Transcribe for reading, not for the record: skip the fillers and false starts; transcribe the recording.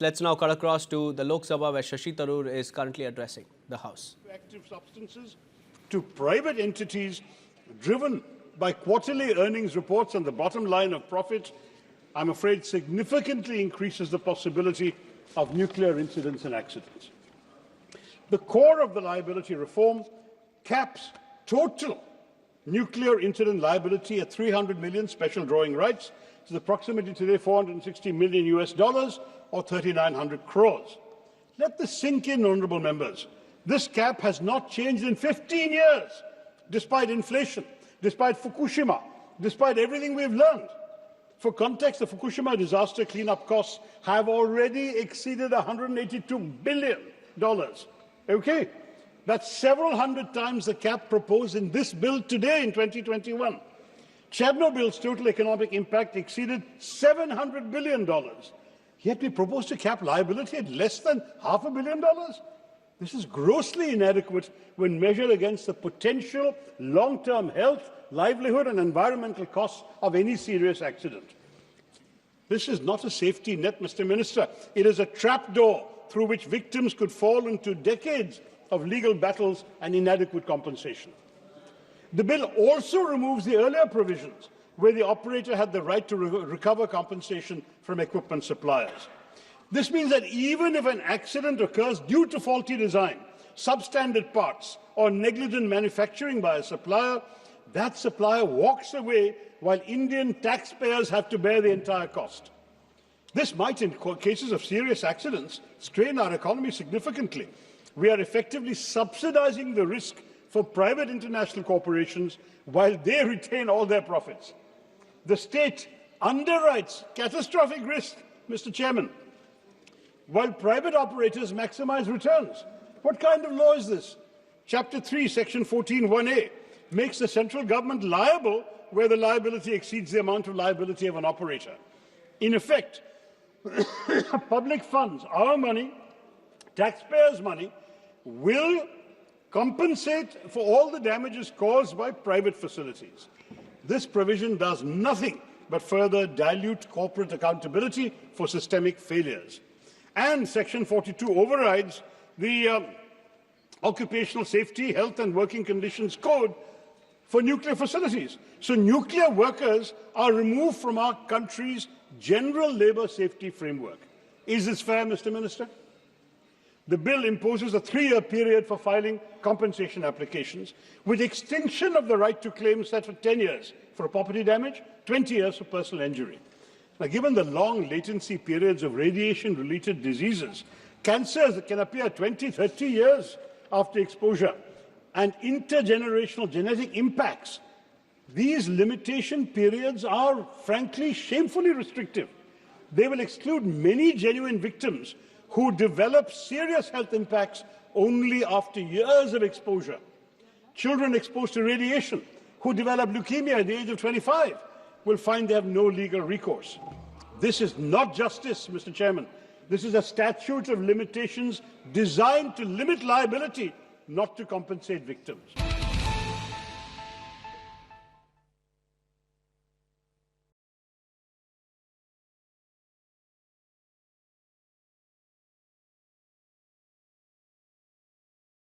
Let's now cut across to the Lok Sabha, where Shashi Tharoor is currently addressing the House. Active substances to private entities driven by quarterly earnings reports and the bottom line of profit, I'm afraid significantly increases the possibility of nuclear incidents and accidents. The core of the liability reform caps total nuclear incident liability at 300 million special drawing rights, which is approximately today $460 million or 3,900 crores. Let this sink in, honourable members. This cap has not changed in 15 years, despite inflation, despite Fukushima, despite everything we've learned. For context, the Fukushima disaster cleanup costs have already exceeded $182 billion. Okay? That's several hundred times the cap proposed in this bill today in 2021. Chernobyl's total economic impact exceeded $700 billion. Yet we propose to cap liability at less than $500 million? This is grossly inadequate when measured against the potential long-term health, livelihood and environmental costs of any serious accident. This is not a safety net, Mr. Minister. It is a trapdoor through which victims could fall into decades of legal battles and inadequate compensation. The bill also removes the earlier provisions where the operator had the right to recover compensation from equipment suppliers. This means that even if an accident occurs due to faulty design, substandard parts, or negligent manufacturing by a supplier, that supplier walks away while Indian taxpayers have to bear the entire cost. This might, in cases of serious accidents, strain our economy significantly. We are effectively subsidizing the risk for private international corporations while they retain all their profits. The state underwrites catastrophic risk, Mr. Chairman, while private operators maximize returns. What kind of law is this? Chapter 3, Section 14(1)(a) makes the central government liable where the liability exceeds the amount of liability of an operator. In effect, public funds, our money, taxpayers' money, will compensate for all the damages caused by private facilities. This provision does nothing but further dilute corporate accountability for systemic failures. And Section 42 overrides the Occupational Safety, Health and Working Conditions Code for nuclear facilities. So nuclear workers are removed from our country's general labour safety framework. Is this fair, Mr. Minister? The bill imposes a 3-year period for filing compensation applications, with extension of the right to claim set for 10 years for property damage, 20 years for personal injury. Now, given the long latency periods of radiation-related diseases, cancers that can appear 20, 30 years after exposure, and intergenerational genetic impacts, these limitation periods are, frankly, shamefully restrictive. They will exclude many genuine victims who develop serious health impacts only after years of exposure. Children exposed to radiation who develop leukemia at the age of 25 will find they have no legal recourse. This is not justice, Mr. Chairman. This is a statute of limitations designed to limit liability, not to compensate victims.